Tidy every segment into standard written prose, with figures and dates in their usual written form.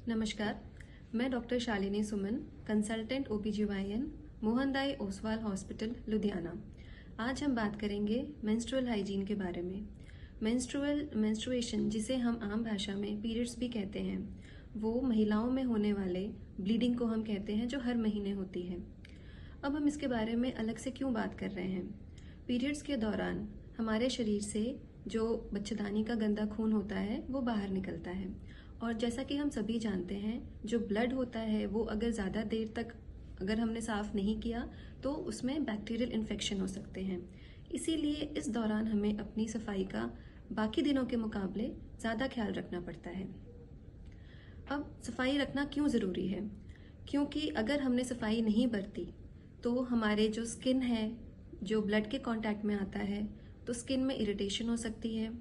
नमस्कार, मैं doctor Shalini Suman, consultant OBGYN, Mohandai Oswal hospital, Ludhiana. आज हम बात करेंगे मेंस्ट्रुअल हाइजीन के बारे में। मेंस्ट्रुएशन, जिसे हम आम भाषा में पीरियड्स भी कहते हैं, वो महिलाओं में होने वाले ब्लीडिंग को हम कहते हैं, जो हर महीने होती है। अब हम इसके बारे में अलग से क्यों बात कर रहे हैं? पीरियड्स के दौरान हमारे शरीर से जो बच्चेदानी का गंदा खून होता है वो बाहर निकलता है, और जैसा कि हम सभी जानते हैं, जो ब्लड होता है वो अगर ज़्यादा देर तक अगर हमने साफ नहीं किया तो उसमें बैक्टीरियल इन्फेक्शन हो सकते हैं। इसीलिए इस दौरान हमें अपनी सफाई का बाकी दिनों के मुकाबले ज़्यादा ख्याल रखना पड़ता है। अब सफाई रखना क्यों ज़रूरी है? क्योंकि अगर हमने सफाई नहीं बरती तो हमारे जो स्किन है, जो ब्लड के कांटेक्ट में आता है, तो स्किन में इरिटेशन हो सकती है,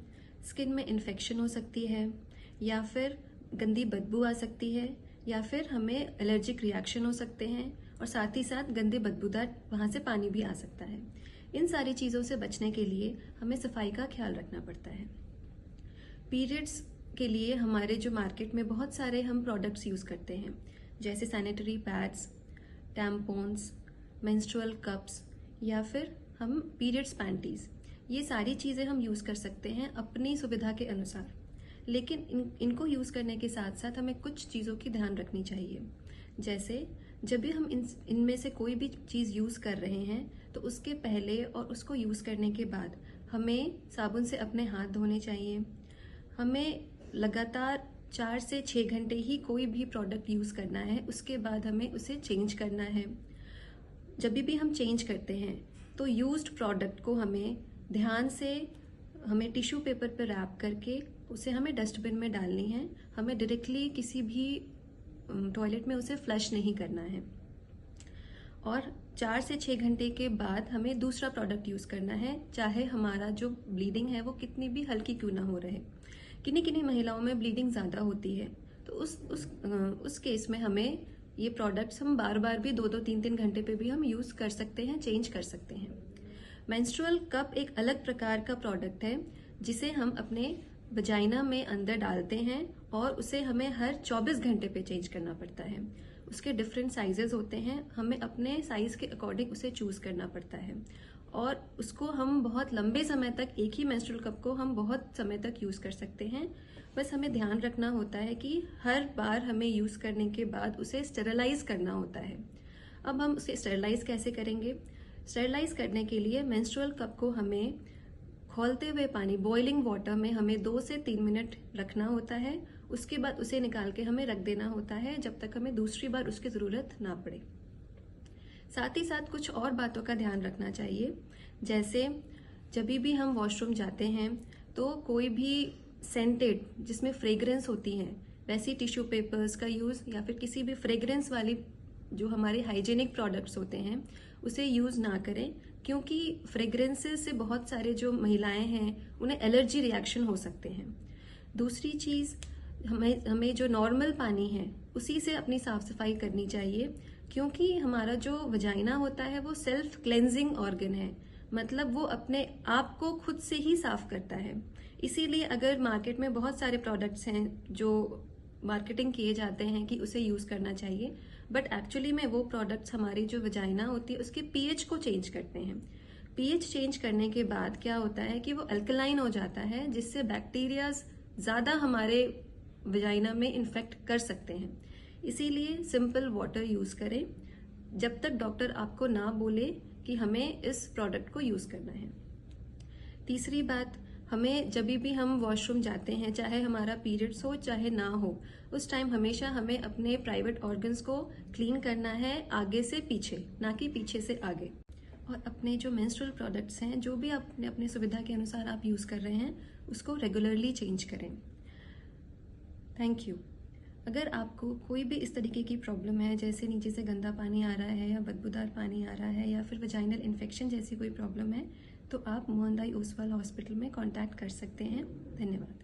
स्किन में इन्फेक्शन हो सकती है, या फिर गंदी बदबू आ सकती है, या फिर हमें एलर्जिक रिएक्शन हो सकते हैं, और साथ ही साथ गंदे बदबूदार वहाँ से पानी भी आ सकता है। इन सारी चीज़ों से बचने के लिए हमें सफाई का ख्याल रखना पड़ता है। पीरियड्स के लिए हमारे जो मार्केट में बहुत सारे हम प्रोडक्ट्स यूज़ करते हैं, जैसे sanitary pads, tampons, menstrual cups, या फिर हम पीरियड्स पैंटीज, ये सारी चीज़ें हम यूज़ कर सकते हैं अपनी सुविधा के अनुसार। लेकिन इनको यूज़ करने के साथ साथ हमें कुछ चीज़ों की ध्यान रखनी चाहिए। जैसे जब भी हम इनमें से कोई भी चीज़ यूज़ कर रहे हैं तो उसके पहले और उसको यूज़ करने के बाद हमें साबुन से अपने हाथ धोने चाहिए। हमें लगातार 4 से 6 घंटे ही कोई भी प्रोडक्ट यूज़ करना है, उसके बाद हमें उसे चेंज करना है। जब भी हम चेंज करते हैं तो यूज्ड प्रोडक्ट को हमें ध्यान से हमें टिश्यू पेपर पर रैप करके उसे हमें डस्टबिन में डालनी है। हमें डायरेक्टली किसी भी टॉयलेट में उसे फ्लश नहीं करना है। और 4 से 6 घंटे के बाद हमें दूसरा प्रोडक्ट यूज़ करना है, चाहे हमारा जो ब्लीडिंग है वो कितनी भी हल्की क्यों ना हो रहे। किन्हीं महिलाओं में ब्लीडिंग ज़्यादा होती है, तो उस केस में हमें ये प्रोडक्ट्स हम बार बार भी 2-2, 3-3 घंटे पे भी हम यूज़ कर सकते हैं, चेंज कर सकते हैं। मेंस्ट्रुअल कप एक अलग प्रकार का प्रोडक्ट है, जिसे हम अपने वजाइना में अंदर डालते हैं, और उसे हमें हर 24 घंटे पे चेंज करना पड़ता है। उसके डिफरेंट साइजेस होते हैं, हमें अपने साइज के अकॉर्डिंग उसे चूज करना पड़ता है, और उसको हम बहुत लंबे समय तक, एक ही मेंस्ट्रुअल कप को हम बहुत समय तक यूज कर सकते हैं। बस हमें ध्यान रखना होता है कि हर बार हमें यूज करने के बाद उसे स्टेरलाइज करना होता है। अब हम उसे स्टेरलाइज कैसे करेंगे? स्टेरलाइज करने के लिए मेंस्ट्रुअल कप को हमें खौलते हुए पानी, बॉइलिंग वाटर में हमें 2 से 3 मिनट रखना होता है। उसके बाद उसे निकाल के हमें रख देना होता है, जब तक हमें दूसरी बार उसकी जरूरत ना पड़े। साथ ही साथ कुछ और बातों का ध्यान रखना चाहिए, जैसे जब भी हम वॉशरूम जाते हैं तो कोई भी सेंटेड, जिसमें फ्रेग्रेंस होती है, वैसी टिश्यू पेपर्स का यूज, या फिर किसी भी फ्रेग्रेंस वाली जो हमारे हाइजेनिक प्रोडक्ट्स होते हैं उसे यूज ना करें, क्योंकि फ्रेग्रेंसेस से बहुत सारे जो महिलाएं हैं उन्हें एलर्जी रिएक्शन हो सकते हैं। दूसरी चीज, हमें जो नॉर्मल पानी है उसी से अपनी साफ सफाई करनी चाहिए, क्योंकि हमारा जो वजाइना होता है वो सेल्फ क्लेंजिंग ऑर्गन है, मतलब वो अपने आप को खुद से ही साफ करता है। इसीलिए अगर मार्केट में बहुत सारे प्रोडक्ट्स हैं जो मार्केटिंग किए जाते हैं कि उसे यूज करना चाहिए, बट एक्चुअली में वो प्रोडक्ट्स हमारी जो वजाइना होती है उसके पीएच को चेंज करते हैं। पीएच चेंज करने के बाद क्या होता है कि वो अल्कलाइन हो जाता है, जिससे बैक्टीरिया ज्यादा हमारे वजाइना में इन्फेक्ट कर सकते हैं। इसीलिए सिंपल वाटर यूज करें जब तक डॉक्टर आपको ना बोले कि हमें इस प्रोडक्ट को यूज करना है। तीसरी बात, हमें जब भी हम वॉशरूम जाते हैं, चाहे हमारा पीरियड्स हो चाहे ना हो, उस टाइम हमेशा हमें अपने प्राइवेट ऑर्गन्स को क्लीन करना है, आगे से पीछे, ना कि पीछे से आगे। और अपने जो मेंस्ट्रुअल प्रोडक्ट्स हैं, जो भी अपने अपने सुविधा के अनुसार आप यूज कर रहे हैं, उसको रेगुलरली चेंज करें। Thank you. अगर आपको कोई भी इस तरीके की प्रॉब्लम है, जैसे नीचे से गंदा पानी आ रहा है, या बदबूदार पानी आ रहा है, या फिर वजाइनल इन्फेक्शन जैसी कोई प्रॉब्लम है, तो आप मोहनदाई ओसवाल हॉस्पिटल में कांटेक्ट कर सकते हैं। धन्यवाद।